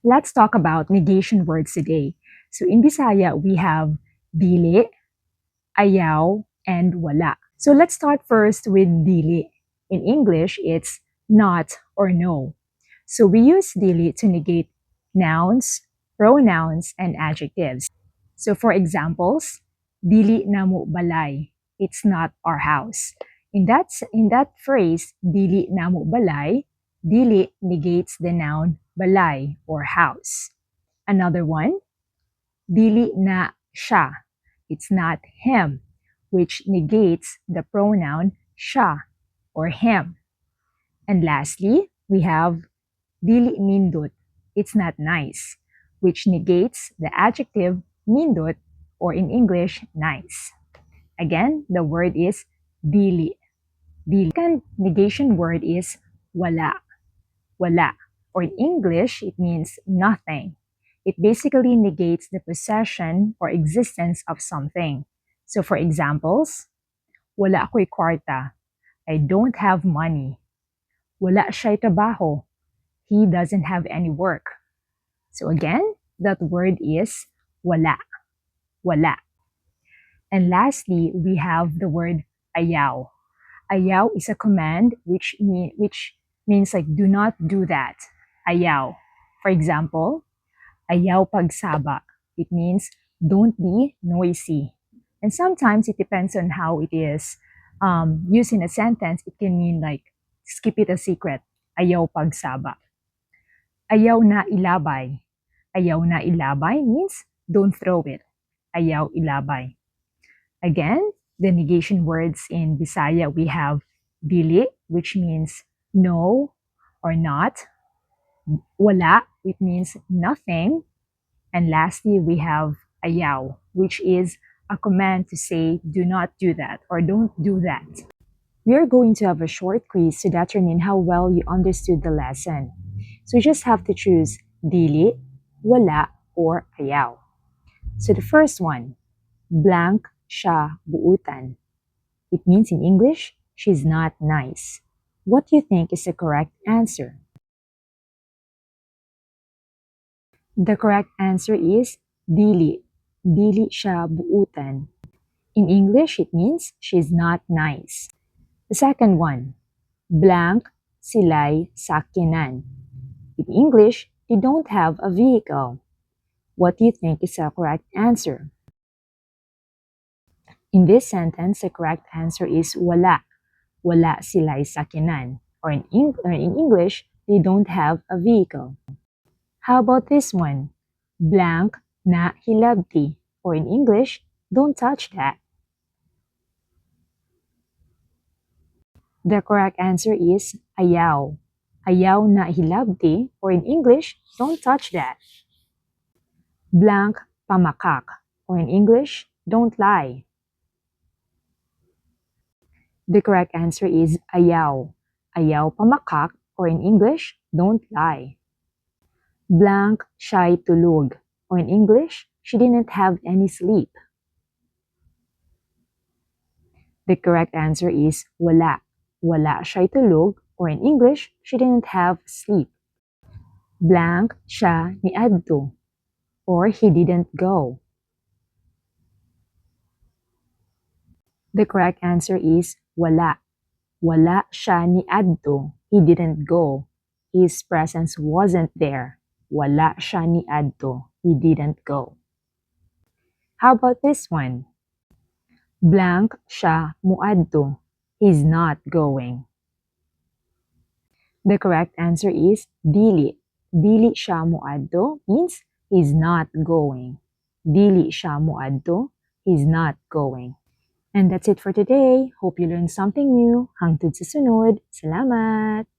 Let's talk about negation words today. So in Bisaya, we have dili, ayaw, and wala. So let's start first with dili. In English, it's not or no. So we use dili to negate nouns, pronouns, and adjectives. So for examples, dili namo balay. It's not our house. In that phrase, dili namo balay, dili negates the noun balay or house. Another one, dili na siya. It's not him, which negates the pronoun siya or him. And lastly, we have dili nindot. It's not nice, which negates the adjective nindot, or in English, nice. Again, the word is dili. The second negation word is wala. Wala. Or in English, it means nothing. It basically negates the possession or existence of something. So for examples, wala ako'y kwarta. I don't have money. Wala siya'y trabaho. He doesn't have any work. So again, that word is wala. Wala. And lastly, we have the word ayaw. Ayaw is a command which means like do not do that. Ayaw. For example, ayaw pagsaba. It means don't be noisy. And sometimes it depends on how it is used in a sentence. It can mean like keep it a secret. Ayaw pagsaba. Ayaw na ilabay. Ayaw na ilabay means don't throw it. Ayaw ilabay. Again, the negation words in Bisaya, we have dili, which means no or not. Wala, which means nothing. And lastly, we have ayaw, which is a command to say do not do that or don't do that. We are going to have a short quiz to determine how well you understood the lesson. So you just have to choose dili, wala, or ayaw. So the first one, blank siya buutan. It means in English, she's not nice. What do you think is the correct answer? The correct answer is dili. Dili siya buutan. In English, it means she's not nice. The second one, blank sila'y sakyanan. In English, they don't have a vehicle. What do you think is the correct answer? In this sentence, the correct answer is wala. Wala sila'y sakyanan. Or in English, they don't have a vehicle. How about this one? Blank na hilabti. Or in English, don't touch that. The correct answer is ayaw. Ayaw na hilabti. Or in English, don't touch that. Blank pamakak. Or in English, don't lie. The correct answer is ayaw. Ayaw pamakak, or in English, don't lie. Blank siya'y tulog, or in English, she didn't have any sleep. The correct answer is wala. Wala siya'y tulog, or in English, she didn't have sleep. Blank siya niadto, or he didn't go. The correct answer is wala. Wala siya niadto. He didn't go. His presence wasn't there. Wala siya niadto. He didn't go. How about this one? Blank siya muadto. He's not going. The correct answer is dili. Dili siya muadto means he's not going. Dili siya muadto. He's not going. And that's it for today. Hope you learned something new. Hangtod sa sunod. Salamat!